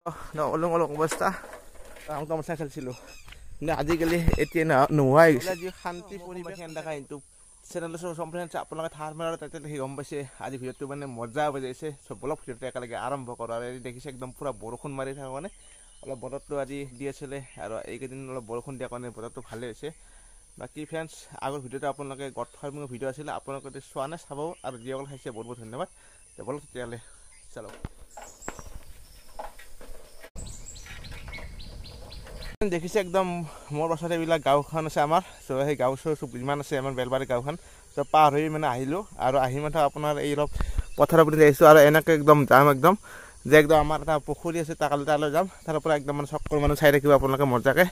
Along along অৱস্থা তামোচা খেলিছিলোঁ কিন্তু আজিকালি এতিয়া নোহোৱাই গৈছে যি শান্তি পৰিৱেশ দেখা কিন্তু চেনেলৰ সম্প্ৰচাৰ আপোনালোকে ঠাৰ মাৰ তাতে দেখি গম পাইছে আজি ভিডিঅ'টো মানে মজা বজাইছে চব অলপ ভিডিঅ'টো একেলগে আৰম্ভ কৰোঁ আৰু দেখিছে একদম পুৰা বৰষুণ মাৰি থকা মানে অলপ বতৰটো আজি দি আছিলে আৰু এইকেইদিন অলপ বৰষুণ দিয়া কাৰণে বতৰটো ভালেই হৈছে বাকী ফ্ৰেণ্ডছ আগৰ ভিডিঅ'টো আপোনালোকে গড ফাৰ্মিঙৰ ভিডিঅ' আছিলে আপোনালোকে চোৱা নাই চাব আৰু যিসকল চাইছে বহুত বহুত ধন্যবাদ বলক তেতিয়াহ'লে চালক দেখিছে একদম মোৰ পাছতে এইবিলাক গাঁওখন আছে আমাৰ চ' সেই গাঁও চব যিমান আছে আমাৰ বেলবাৰী গাঁওখন চ' পাৰ হৈ মানে আহিলোঁ আৰু আহি মানে আপোনাৰ এই অলপ পথাৰৰ প্ৰতি আহিছোঁ আৰু এনেকৈ একদম যাম একদম যে একদম আমাৰ এটা পুখুৰী আছে তালৈ যাম তাৰ পৰা একদম মানে চব মানুহ চাই থাকিব আপোনালোকে মজাকৈ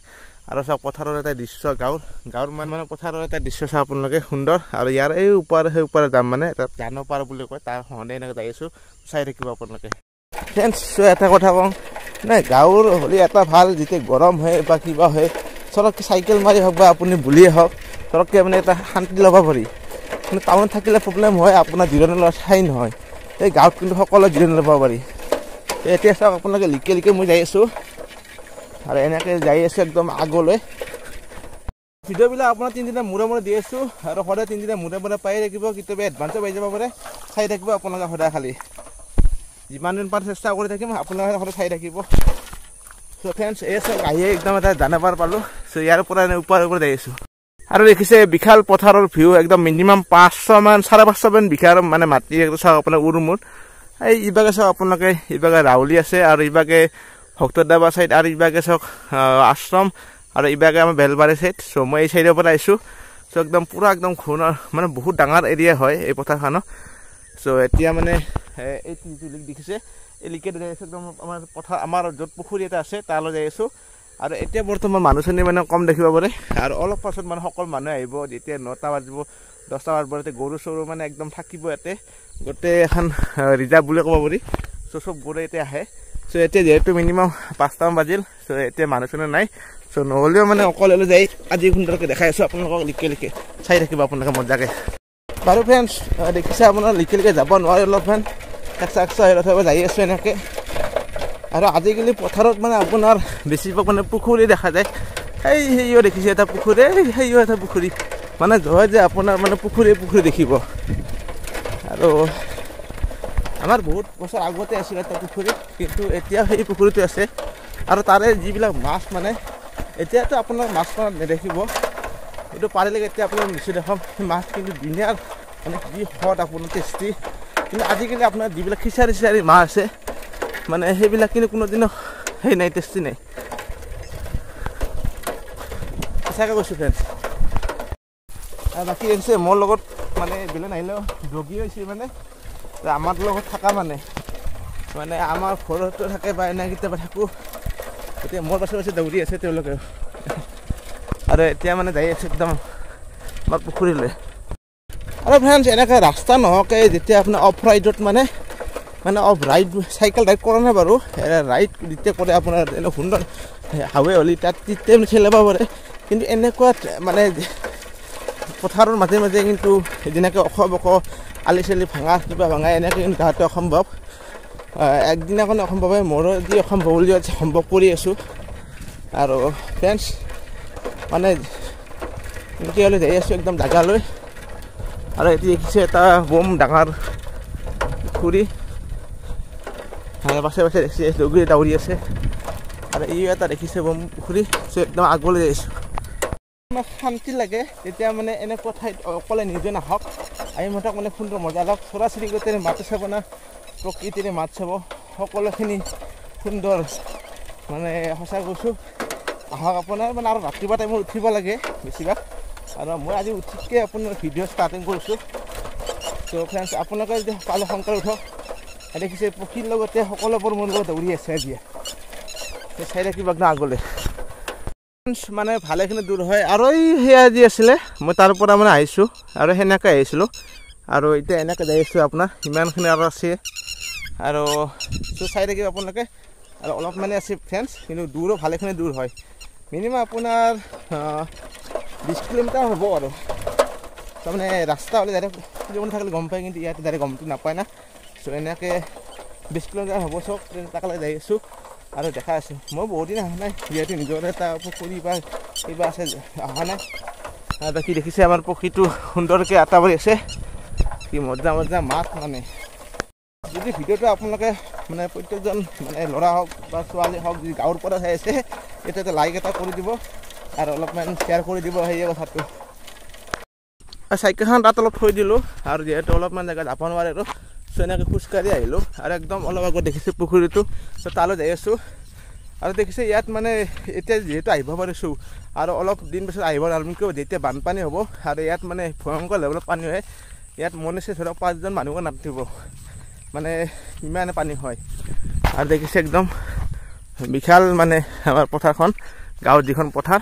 আৰু চব পথাৰৰ এটা দৃশ্য গাঁৱৰ মানে পথাৰৰ এটা দৃশ্য চাই আপোনালোকে সুন্দৰ আৰু ইয়াৰ এই সেই ওপৰত যাম মানে এটা জানো পাৰ বুলি কয় তাৰ সন্দেহ এনেকৈ যাই আছোঁ চাই থাকিব আপোনালোকে ফ্ৰেণ্ডছ এটা কথা কওঁ নাই গাঁৱৰ হ'লে এটা ভাল যেতিয়া গৰম হয় বা কিবা হয় চৰককৈ চাইকেল মাৰি হওক বা আপুনি বুলিয়ে হওক চৰককৈ মানে এটা শান্তি ল'ব পাৰি কিন্তু টাউনত থাকিলে প্ৰব্লেম হয় আপোনাৰ জিৰণি লোৱা ঠাই নহয় এই গাঁৱত কিন্তু সকলোৱে জিৰণি ল'ব পাৰি এতিয়া চাওক আপোনালোকে লিকে মই যাই আছোঁ আৰু এনেকৈ যাই আছোঁ একদম আগলৈ ভিডিঅ'বিলাক আপোনাৰ তিনিদিনৰ মূৰে দি আছোঁ আৰু সদায় তিনিদিনৰ মূৰে পাই থাকিব কেতিয়াবা এডভান্সো পাই যাব পাৰে চাই থাকিব আপোনালোকে সদায় খালি যিমান দিন পাৰ চেষ্টা কৰি থাকিম আপোনালোকে সদায় চাই থাকিব চ' ফ্ৰেণ্ডছ এই চব আহিয়ে একদম এটা জানাবাৰ পালোঁ চ' ইয়াৰ পৰা ওপৰত যাই আছোঁ আৰু দেখিছে বিশাল পথাৰৰ ভিউ একদম মিনিমাম 500-5.5 বিঘাৰ মানে মাটি চাওক আপোনাৰ উৰুমুৰ এই ইভাগে চাওক আপোনালোকে ইভাগে ৰাউলি আছে আৰু ইভাগে ভক্তদাবা চাইড আৰু ইভাগে চাওক আশ্ৰম আৰু ইভাগে আমাৰ বেলবাৰী চাইড চ' মই এই চাইডৰ পৰা আহিছোঁ চ' একদম পূৰা একদম ঘূৰ্ণৰ মানে বহুত ডাঙৰ এৰিয়া হয় এই পথাৰখনত চ' এতিয়া মানে এই দেখিছে এই লিকেট যাই আছোঁ একদম আমাৰ পথাৰ আমাৰ য'ত পুখুৰী এটা আছে তালৈ যাই আছোঁ আৰু এতিয়া বৰ্তমান মানুহ চানুহ মানে কম দেখিব পাৰে আৰু অলপ পাছত মানে সকলো মানুহে আহিব যেতিয়া 9টা বাজিব 10টা বাজিব ইয়াতে গৰু চৰু মানে একদম থাকিব ইয়াতে গোটেই এখন ৰিজাৰ্ভ বুলি ক'ব পাৰি চ' চব গৰু এতিয়া আহে চ' এতিয়া যিহেতু মিনিমাম 5টামান বাজিল চ' এতিয়া মানুহ চানুহ নাই চ' নহ'লেও মানে অকলে যাই আজি সুন্দৰকৈ দেখাই আছোঁ আপোনালোকক লিকে চাই থাকিব আপোনালোকে মজাকৈ বাৰু ফ্ৰেণ্ডছ দেখিছে আপোনাৰ লিকে যাব নোৱাৰে অলপমান একশা যাই আছোঁ এনেকৈ আৰু আজিকালি পথাৰত মানে আপোনাৰ বেছিভাগ মানে পুখুৰী দেখা যায় সেইও দেখিছে এটা পুখুৰী সেইও এটা পুখুৰী মানে হয় যে আপোনাৰ মানে পুখুৰী দেখিব আৰু আমাৰ বহুত বছৰ আগতে আছিল এটা পুখুৰী কিন্তু এতিয়া সেই পুখুৰীটো আছে আৰু তাৰে যিবিলাক মাছ মানে এতিয়াতো আপোনাৰ মাছ নেদেখিব এইটো পাৰিলে এতিয়া আপোনাৰ নিশ্চয় দেখাম সেই মাছ কিন্তু ধুনীয়া মানে যি সোৱাদ আপোনাৰ টেষ্টি কিন্তু আজিকালি আপোনাৰ যিবিলাক খিচাৰি মাছ আছে মানে সেইবিলাক কিন্তু কোনোদিনো সেই নাই টেষ্টি নাই সঁচাকৈ কৈছোঁ ফ্ৰেণ্ডছ আৰু বাকী আহিছে মোৰ লগত মানে বেলেগ নাহিলেও দগী হৈছে মানে আমাৰ লগত থকা মানে আমাৰ ঘৰতো থাকে বা এনে কেতিয়াবা থাকোঁ এতিয়া মোৰ পাছে দৌৰি আছে তেওঁলোকে আৰু এতিয়া মানে যাই আছে একদম আমাৰ পুখুৰীলৈ আৰু ফ্ৰেণ্ডছ এনেকৈ ৰাস্তা নহওকে যেতিয়া আপোনাৰ অফ ৰাইডত মানে অফ ৰাইড চাইকেল ৰাইড কৰা নাই বাৰু ৰাইড যেতিয়া কৰে আপোনাৰ এনে সুন্দৰ হাৱে হ'লে তাত তেতিয়া চলাব পাৰে কিন্তু এনেকুৱা মানে পথাৰৰ মাজে কিন্তু যেনেকৈ ওখ আলি চালি কিবা ভাঙা এনেকৈ কিন্তু তাহাঁতে অসম্ভৱ একদিনা কাৰণে অসম্ভৱ হয় মোৰো যি অসম্ভৱ বুলি সম্ভৱ কৰি আছোঁ আৰু ফ্ৰেণ্ডছ মানে এনেকৈ হ'লে যাই আছোঁ একদম জাগালৈ আৰু এতিয়া দেখিছে এটা বম ডাঙৰ পুখুৰী পাছে দেখিছে দগৰী দাউৰি আছে আৰু এই এটা দেখিছে বম পুখুৰী চ' একদম আগলৈ যাই আছোঁ আমাক শান্তি লাগে তেতিয়া মানে এনেকুৱা ঠাইত অকলে নিজে নাহক আমি মতক মানে সুন্দৰ মজা লওক চৰা চিৰিকটিৰ মাত চাব না প্ৰকৃতিৰে মাত চাব সকলোখিনি সুন্দৰ মানে সঁচা কৈছোঁ আহক আপোনাৰ মানে আৰু ৰাতিপুৱা টাইমত উঠিব লাগে বেছিভাগ আৰু মই আজি উঠিকৈ আপোনাৰ ভিডিঅ' ষ্টাৰ্টিং কৰিছোঁ ত' ফ্ৰেণ্ডছ আপোনালোকে যদি পালে সোনকালে উঠক দেখিছে পক্ষীৰ লগতে সকলোবোৰ মোৰ লগত দৌৰি আছে আজি চাই থাকিব একদম আগলৈ মানে ভালেখিনি দূৰ হয় আৰু এই সেয়া যি আছিলে মই তাৰ পৰা মানে আহিছোঁ আৰু সেনেকৈ আহিছিলোঁ আৰু এতিয়া এনেকৈ যাই আছোঁ আপোনাৰ ইমানখিনি আৰু আছে আৰু চাই থাকিব আপোনালোকে আৰু অলপ মানে আছে ফ্ৰেণ্ডছ কিন্তু দূৰো ভালেখিনি দূৰ হয় মিনিমাম আপোনাৰ 20 কিলোমিটাৰ হ'ব আৰু তাৰমানে ৰাস্তা হ'লে ডাইৰেক্ট কিলোমিটাৰ থাকিলে গম পায় কিন্তু ইয়াতে ডাইৰেক্ট গমটো নাপায় না চ' এনেকৈ 20 কিলোমিটাৰ হ'ব চব তাকলৈ যাই আছোঁ আৰু দেখা আছোঁ মই বহুত দিন অহা নাই যিহেতু নিজৰ এটা পুখুৰী বা কিবা আছে অহা নাই বাকী দেখিছে আমাৰ পুখুৰীটো সুন্দৰকৈ আটা পৰি আছে কি মজা মজা মাছ মানে যদি ভিডিঅ'টো আপোনালোকে মানে প্ৰত্যেকজন মানে ল'ৰা হওক বা ছোৱালী হওক যদি গাঁৱৰ পৰা চাই আছে তেতিয়া লাইক এটা কৰি দিব আৰু অলপমান শ্বেয়াৰ কৰি দিব সেই কথাটো চাইকেলখন তাত অলপ থৈ দিলোঁ আৰু যিহেতু অলপমান জেগা যাব নোৱাৰে আৰু চ' এনেকৈ খোজকাঢ়ি আহিলোঁ আৰু একদম অলপ আগত দেখিছোঁ পুখুৰীটো চ' তালৈ যাই আছোঁ আৰু দেখিছে ইয়াত মানে এতিয়া যিহেতু আহিব পাৰিছোঁ আৰু অলপ দিন পিছত আহিব নোৱাৰিম কিয় যেতিয়া বানপানী হ'ব আৰু ইয়াত মানে ভয়ংকৰ লেভেলত পানী হয় ইয়াত মনিছে ধৰক 5জন মানুহো নাথাকিব মানে ইমানে পানী হয় আৰু দেখিছে একদম বিশাল মানে আমাৰ পথাৰখন গাঁৱৰ যিখন পথাৰ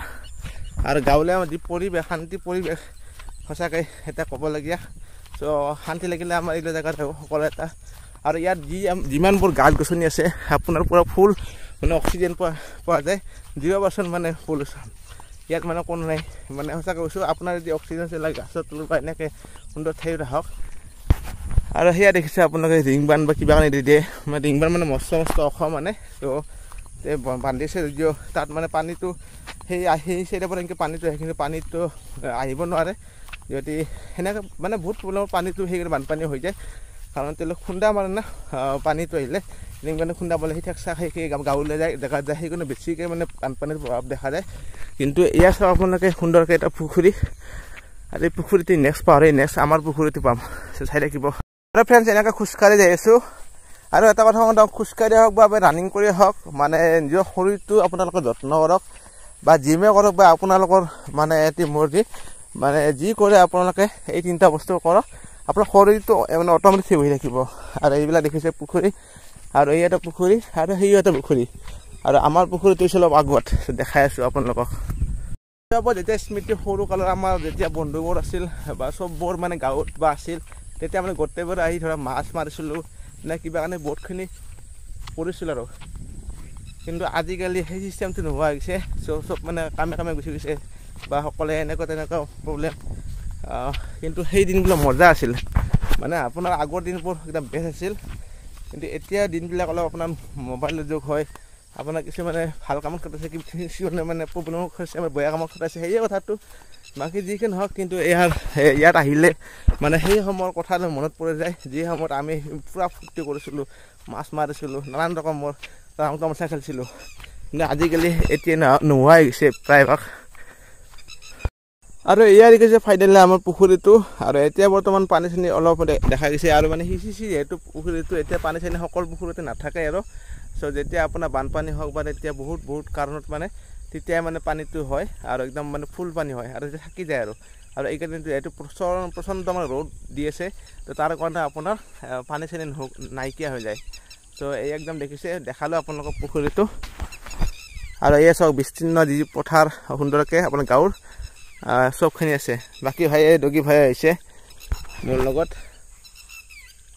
আৰু গাঁৱলীয়া যি পৰিৱেশ শান্তি পৰিৱেশ সঁচাকৈ এটা ক'বলগীয়া চ' শান্তি লাগিলে আমাৰ এইটো জেগাত সকলো এটা আৰু ইয়াত যিমানবোৰ গাছ গছনি আছে আপোনাৰ পূৰা ফুল মানে অক্সিজেন পোৱা যায় 0% মানে পলিউশ্যন ইয়াত মানে কোনো নাই মানে সঁচাকৈ কৈছোঁ আপোনাৰ যদি অক্সিজেন লাগে গাছৰ তলত বা এনেকৈ সুন্দৰ ঠাই ৰাখক আৰু সেয়া দেখিছে আপোনালোকে ৰিংবান বা কিবা কাৰণে দি দিয়ে মানে ৰিংবান মানে মস্ত ওখ মানে ত' বান্ধিছে যদিও তাত মানে পানীটো সেই চাইডৰ পৰা এনেকৈ পানীটো আহে কিন্তু পানীটো আহিব নোৱাৰে যদি সেনেকৈ মানে বহুত প্ৰব্লেমৰ পানীটো সেইকাৰণে বানপানী হৈ যায় কাৰণ তেওঁলোক খুন্দা মাৰে না পানীটো আহিলে ৰিংবানে খুন্দা পালে সেই ঠেকচা খাই সেই গাঁৱলৈ যায় জেগাত যায় সেইকাৰণে বেছিকৈ মানে বানপানীৰ প্ৰভাৱ দেখা যায় কিন্তু এয়া চাওক আপোনালোকে সুন্দৰকৈ এটা পুখুৰী আৰু এই পুখুৰীটো নেক্সট পাহৰি নেক্সট আমাৰ পুখুৰীটো পাম চাই থাকিব আৰু ফ্ৰেণ্ডছ এনেকৈ খোজকাঢ়ি যাই আছোঁ আৰু এটা কথা কওঁ খোজকাঢ়ি হওক বা ৰানিং কৰি হওক মানে নিজৰ শৰীৰটো আপোনালোকে যত্ন কৰক বা জিমে কৰক বা আপোনালোকৰ মানে এটি মৰ্জি মানে যি কৰে আপোনালোকে এই 3টা বস্তু কৰক আপোনাৰ শৰীৰটো মানে অট'মেটিক ঠিক হৈ থাকিব আৰু এইবিলাক দেখিছে পুখুৰী আৰু এই এটা পুখুৰী আৰু সেই এটা পুখুৰী আৰু আমাৰ পুখুৰীটো হৈছে অলপ আগত দেখাই আছোঁ আপোনালোকক যেতিয়া স্মৃতি সৰু কালৰ আমাৰ যেতিয়া বন্ধুবোৰ আছিল বা চববোৰ মানে গাঁৱত বা আছিল তেতিয়া মানে গোটেইবোৰ আহি ধৰা মাছ মাৰিছিলোঁ নে কিবা কাৰণে বহুতখিনি কৰিছিলোঁ আৰু কিন্তু আজিকালি সেই চিষ্টেমটো নোহোৱা হৈছে চব মানে কামে গুচি গৈছে বা সকলোৱে এনেকুৱা তেনেকুৱা প্ৰব্লেম কিন্তু সেই দিনবিলাক মজা আছিল মানে আপোনাৰ আগৰ দিনবোৰ একদম বেষ্ট আছিল কিন্তু এতিয়া দিনবিলাক অলপ আপোনাৰ মোবাইলৰ যুগ হয় আপোনাৰ কিছুমানে ভাল কামত খটাইছে কিছুমানে মানে প্ৰব্লেমত খটাইছে আমাৰ বেয়া কামত খটাইছে সেয়ে কথাটো বাকী যিকি নহওক কিন্তু ইয়াত আহিলে মানে সেই সময়ৰ কথালৈ মনত পৰি যায় যি সময়ত আমি পূৰা ফূৰ্তি কৰিছিলোঁ মাছ মাৰিছিলোঁ নানান ৰকমৰ তামোচা খেলিছিলোঁ কিন্তু আজিকালি এতিয়া নোহোৱা হৈ গৈছে প্ৰায়ভাগ আৰু ইয়াৰ দেখিছে ফাইনেলি আমাৰ পুখুৰীটো আৰু এতিয়া বৰ্তমান পানী চানী অলপ দেখা গৈছে আৰু মানে সিঁচিছে যিহেতু পুখুৰীটো এতিয়া পানী চানী সকলো পুখুৰীতে নাথাকে আৰু চ' যেতিয়া আপোনাৰ বানপানী হওক বা তেতিয়া বহুত কাৰণত মানে তেতিয়াই মানে পানীটো হয় আৰু একদম মানে ফুল পানী হয় আৰু তেতিয়া থাকি যায় আৰু এইকাৰণে যিহেতু প্ৰচণ্ড মানে ৰ'দ দি আছে তো তাৰ কাৰণে আপোনাৰ পানী চানী নাইকিয়া হৈ যায় চ' এই একদম দেখিছে দেখালোঁ আপোনালোকক পুখুৰীটো আৰু এয়া চাওক বিস্তীৰ্ণ যি পথাৰ সুন্দৰকৈ আপোনাৰ গাঁৱৰ চবখিনি আছে বাকী ভাই দগী ভাই আহিছে মোৰ লগত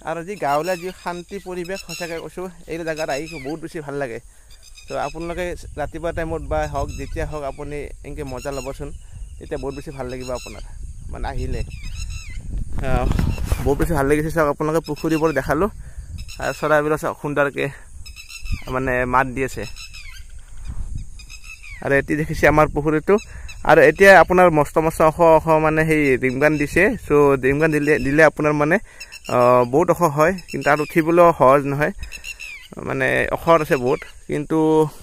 আৰু যি গাঁৱলীয়া যি শান্তি পৰিৱেশ সঁচাকৈ কৈছোঁ এই জেগাত আহি বহুত বেছি ভাল লাগে তো আপোনালোকে ৰাতিপুৱা টাইমত বা হওক যেতিয়া হওক আপুনি এনেকৈ মজা ল'বচোন তেতিয়া বহুত বেছি ভাল লাগিব আপোনাৰ মানে আহিলে বহুত বেছি ভাল লাগিছে চাওক আপোনালোকে পুখুৰীবোৰ দেখালোঁ আৰু চৰাইবিলাক চাওক সুন্দৰকৈ মানে মাত দি আছে আৰু এতিয়া দেখিছে আমাৰ পুখুৰীটো আৰু এতিয়া আপোনাৰ মস্ত ওখ মানে সেই ৰিংবান দিছে চ' ৰিংবান দিলে আপোনাৰ মানে বহুত ওখ হয় কিন্তু তাত উঠিবলৈও সহজ নহয় মানে ওখ আছে বহুত কিন্তু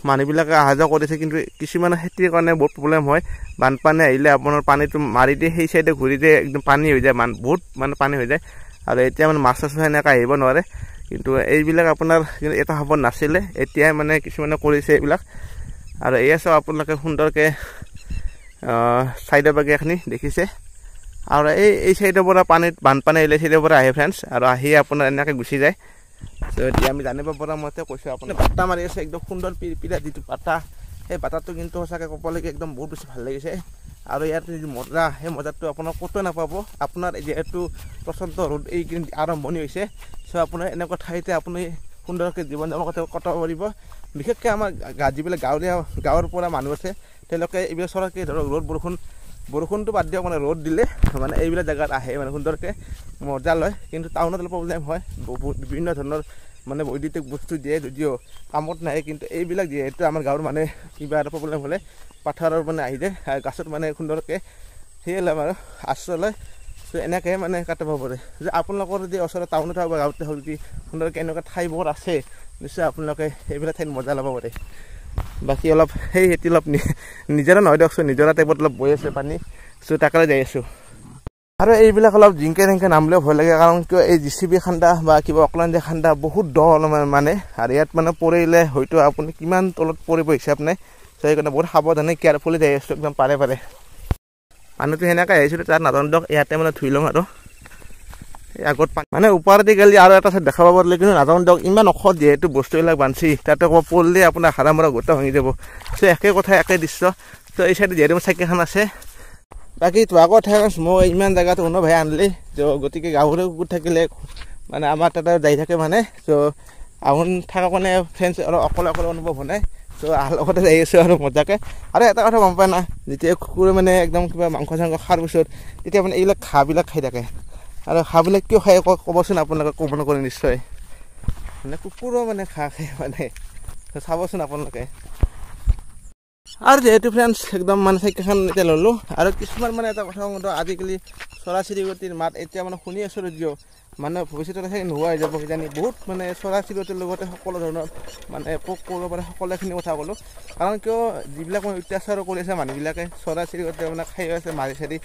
মানুহবিলাকে অহা যোৱা কৰিছে কিন্তু কিছুমান খেতিৰ কাৰণে বহুত প্ৰব্লেম হয় বানপানী আহিলে আপোনাৰ পানীটো মাৰি দিয়ে সেই চাইডে ঘূৰি দিয়ে একদম পানী হৈ যায় বহুত মানে পানী হৈ যায় আৰু এতিয়া মানে মাছ চাছ এনেকৈ আহিব নোৱাৰে কিন্তু এইবিলাক আপোনাৰ এটা হ'ব নাছিলে এতিয়াই মানে কিছুমানে কৰিছে এইবিলাক আৰু এয়া চাওক আপোনালোকে সুন্দৰকৈ চাইডৰ বাগী এখিনি দেখিছে আৰু এই চাইডৰ পৰা বানপানী আহিলে চাইডৰ পৰা আহে ফ্ৰেণ্ডছ আৰু আহি আপোনাৰ এনেকৈ গুচি যায় চ' এতিয়া আমি জানিব পৰা মতে কৈছোঁ আপোনাৰ বাটা মাৰি আছে একদম সুন্দৰ পিৰা যিটো বাটা সেই বাটাটো কিন্তু সঁচাকৈ ক'বলৈকে একদম বহুত বেছি ভাল লাগিছে আৰু ইয়াত যি মজা সেই মজাটো আপোনাৰ ক'তো নাপাব আপোনাৰ যিহেতু প্ৰচণ্ড ৰ'দ এইকেইদিন আৰম্ভণি হৈছে চ' আপোনাৰ এনেকুৱা ঠাইতে আপুনি সুন্দৰকৈ জীৱন যাপন কটাব পাৰিব বিশেষকৈ আমাৰ যিবিলাক গাঁৱৰ পৰা মানুহ আছে তেওঁলোকে এইবিলাক চৰকাৰী ধৰক ৰ'দ বৰষুণটো বাদ দিয়ক মানে ৰ'দ দিলে মানে এইবিলাক জেগাত আহে মানে সুন্দৰকৈ মজা লয় কিন্তু টাউনত অলপ প্ৰব্লেম হয় বিভিন্ন ধৰণৰ মানে বৈদ্যুতিক বস্তু দিয়ে যদিও কামত নাহে, কিন্তু এইবিলাক যিহেতু আমাৰ গাঁৱৰ মানে কিবা এটা প্ৰব্লেম হ'লে পথাৰৰ মানে আহি যায় গাছত মানে সুন্দৰকৈ সেয়ে লয় আৰু আশ্ৰয় লয়। চ' এনেকৈ মানে কাটিব পাৰে। যে আপোনালোকৰ যদি ওচৰত টাউনত হওক বা গাঁৱতে হওক যদি সুন্দৰকৈ এনেকুৱা ঠাইবোৰ আছে, নিশ্চয় আপোনালোকে এইবিলাক ঠাইত মজা ল'ব পাৰে। বাকী অলপ সেই খেতি অলপ নিজৰা নহয় দিয়কচোন, নিজৰা টাইপত অলপ বৈ আছে পানী, চ' তাকে যাই আছোঁ। আৰু এইবিলাক অলপ জিংকে টেংকে নামিলেও ভয় লাগে, কাৰণ কিয় এই JCB খান্দা বা কিবা অকলান্দি খান্দা বহুত দ অলপমান মানে, আৰু ইয়াত মানে পৰিলে হয়তো আপুনি কিমান তলত পৰিব হিচাপ নাই। চ' সেইকাৰণে বহুত সাৱধানে কেয়াৰফুলি যাই আছোঁ একদম পাৰে। মানুহটো সেনেকৈ আহিছিলোঁ, তাত নাজানো দিয়ক, ইয়াতে মানে ধুই লওঁ আৰু এই আগত মানে ওপৰেদি গ'লে আৰু এটা চাইড দেখা পাব, কিন্তু নাজানো দিয়ক ইমান ওখ যিহেতু বস্তুবিলাক বান্ধি তাতে ক'ব পৰিলে আপোনাৰ হাৰা মৰা গোটা ভাঙি যাব। চ' একে কথা একে দৃশ্য। চ' এই চাইডে যিহেতু চাইকেলখন আছে। বাকী তোৰ আগত মই ইমান জেগাত কোনো ভাই আনিলে, ত' গতিকে গাঁৱৰে কুকুৰ থাকিলে মানে আমাৰ তাতে যাই থাকে মানে, ত' আহোন থকা কাৰণে ফ্ৰেণ্ডছ অলপ অকলে অনুভৱ হোৱা নাই। চ' লগতে যাই আছোঁ আৰু মজাকৈ। আৰু এটা কথা গম পায় না, যেতিয়া কুকুৰে মানে একদম কিবা মাংস চাংস খোৱাৰ পিছত তেতিয়া মানে এইবিলাক ঘাঁহবিলাক খাই থাকে। আৰু ঘাঁহবিলাক কিয় খাই ক'বচোন আপোনালোকে, ক'ব নকৰে নিশ্চয়। মানে কুকুৰো মানে ঘাঁহ খায় মানে, চাবচোন আপোনালোকে। আৰু যিহেতু ফ্ৰেণ্ডছ একদম মানে চাইকেলখন এতিয়া ল'লোঁ, আৰু কিছুমান মানে এটা কথা কওঁ, আজিকালি চৰাই চিৰিকটিৰ মাত এতিয়া মানে শুনি আছোঁ যদিও মানে ভৱিষ্যতত সেই নোহোৱা হৈ যাব কিজানি। বহুত মানে চৰাই চিৰিকটিৰ লগতে সকলো ধৰণৰ মানে পোক পৰুৱা সকলোখিনি কথা ক'লোঁ। কাৰণ কিয় যিবিলাক মানে অত্যাচাৰ কৰি আছে মানুহবিলাকে, চৰাই চিৰিকটি মানে খাই আছে মাৰি চাৰি,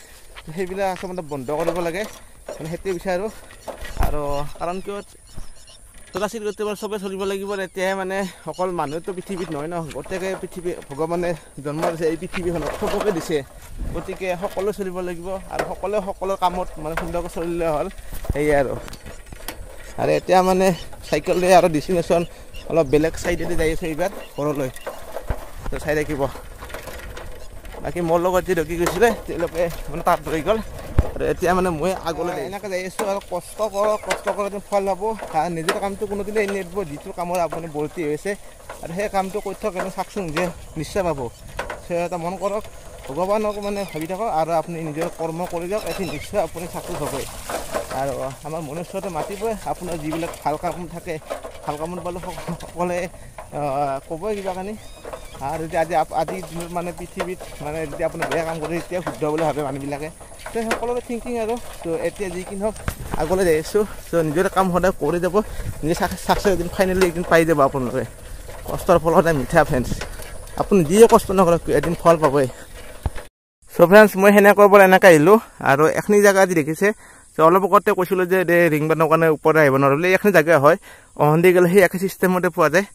সেইবিলাক আচলতে বন্ধ কৰিব লাগে মানে, সেইটোৱে বিচাৰোঁ। আৰু কাৰণ কিয় চৰাই চিৰিকটি চবেই চলিব লাগিব, তেতিয়াহে মানে অকল মানুহতো পৃথিৱীত নহয় ন, গোটেই পৃথিৱী ভগৱানে জন্ম দিছে এই পৃথিৱীখনত, চবকে দিছে। গতিকে সকলো চলিব লাগিব, আৰু সকলোৱে সকলো কামত মানে সুন্দৰকৈ চলিলে হ'ল, সেয়াই আৰু এতিয়া মানে চাইকেল লৈ আৰু ডেষ্টিনেশ্যন অলপ বেলেগ চাইডেদি যাই আছোঁ এইবাৰ ঘৰলৈ, তো চাই থাকিব। বাকী মোৰ লগত যি ৰখি গৈছিলে তেওঁলোকে মানে তাত ৰৈ গ'ল, আৰু এতিয়া মানে মই আগলৈ এনেকৈ যাই আছোঁ। আৰু কষ্ট কৰোঁতে ফল পাব। নিজৰ কামটো কোনোদিনে এৰি নিদিব, যিটো কামৰ আপুনি বৰ্তি হৈছে আৰু সেই কামটো কৰি থওক, কিন্তু চাকচোন যে নিশ্চয় পাব। এটা মন কৰক, ভগৱানক মানে ভাবি থাকক, আৰু আপুনি নিজৰ কৰ্ম কৰি যাওক, এদিন নিশ্চয় আপুনি চাকচেছ হ'বই। আৰু আমাৰ মনুষ্যতে মাতিবই, আপোনাৰ যিবিলাক ভাল কাম থাকে, ভাল কামত পালে সকলোৱে ক'বই কিবা কানি। আৰু যদি আজিৰ দিনত মানে পৃথিৱীত মানে যদি আপুনি বেয়া কাম কৰে তেতিয়া শুদ্ধ বুলি ভাবে মানুহবিলাকে, তো সকলোৰে থিংকিং আৰু। ত' এতিয়া যি কি নহওক আগলৈ যাই আছোঁ। ত' নিজৰ কাম সদায় কৰি যাব, নিজে চাকচেছ এদিন ফাইনেলি একদিন পাই যাব আপোনালোকে। কষ্টৰ ফল সদায় মিঠা ফ্ৰেণ্ডছ, আপুনি যিয়ে কষ্ট নকৰক এদিন ফল পাবই। চ' ফ্ৰেণ্ডছ মই সেনেকৈ পৰা এনেকৈ আহিলোঁ, আৰু এখিনি জেগা যি দেখিছে, অলপ আগতে কৈছিলোঁ যে ৰিং বান্ধৰ কাৰণে ওপৰত আহিব নোৱাৰোঁ বুলি, এইখিনি জেগা হয় অহন্দি গ'লে সেই একে চিষ্টেমতে পোৱা যায়।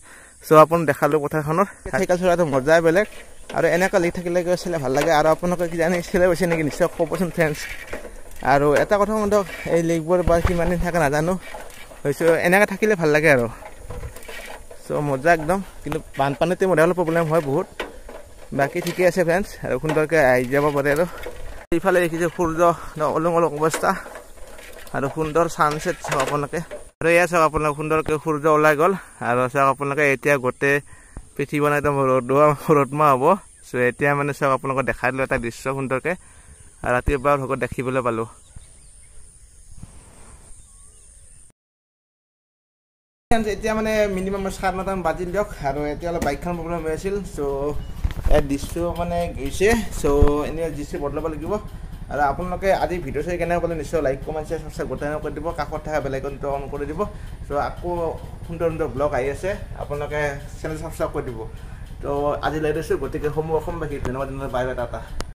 চ' আপোনাক দেখালোঁ পথাৰখনৰ চাইকেল চলাটো মজাই বেলেগ, আৰু এনেকৈ লাগি থাকিলে চালে ভাল লাগে। আৰু আপোনালোকে কি জানি চিলাই পাইছে নেকি নিশ্চয় ক'বচোন ফ্ৰেণ্ডছ। আৰু এটা কথা ধৰক এই লেকবোৰ বা কিমান দিন থাকে নাজানো, হৈছে এনেকৈ থাকিলে ভাল লাগে আৰু। চ' মজা একদম, কিন্তু বানপানীতে মধ্যে অলপ প্ৰব্লেম হয় বহুত। বাকী ঠিকে আছে ফ্ৰেণ্ডছ, আৰু সুন্দৰকৈ আহি যাব পাৰে। আৰু এইফালে দেখিছে সূৰ্য অলং অলং অৱস্থা, আৰু সুন্দৰ ছানছেট চাওক আপোনালোকে। আৰু এয়া চাওক আপোনালোকে সুন্দৰকৈ সূৰ্য ওলাই গ'ল, আৰু চাওক আপোনালোকে এতিয়া গোটেই পৃথিৱীখন একদম ৰ'দমা হ'ব। চ' এতিয়া মানে চাওক আপোনালোকক দেখাই দিলোঁ এটা দৃশ্য সুন্দৰকৈ, আৰু ৰাতিপুৱা ভাগত দেখিবলৈ পালোঁ। এতিয়া মানে মিনিমাম 9:30 বাজিল দিয়ক, আৰু এতিয়া অলপ বাইকখন প্ৰব্লেম হৈ আছিল। চ' ইয়াত দৃশ্য মানে গৈছে, চ' এনেই দৃশ্য বদলাব লাগিব। আৰু আপোনালোকে আজি ভিডিঅ' চাই কেনেকৈ পালে নিশ্চয় লাইক কমেণ্ট শ্বেয়াৰ চাবস্ক্ৰাইব গোটেই কৰি দিব, কাষত থকা বেল আইকনটো অন কৰি দিব। চ' আকৌ সুন্দৰ ব্লগ আহি আছে, আপোনালোকে চেনেল ছাবস্ক্ৰাইব কৰি দিব। তো আজি লৈ দিছোঁ, গতিকে অসমবাসী ধন্যবাদ, বাই বাই, টাটা।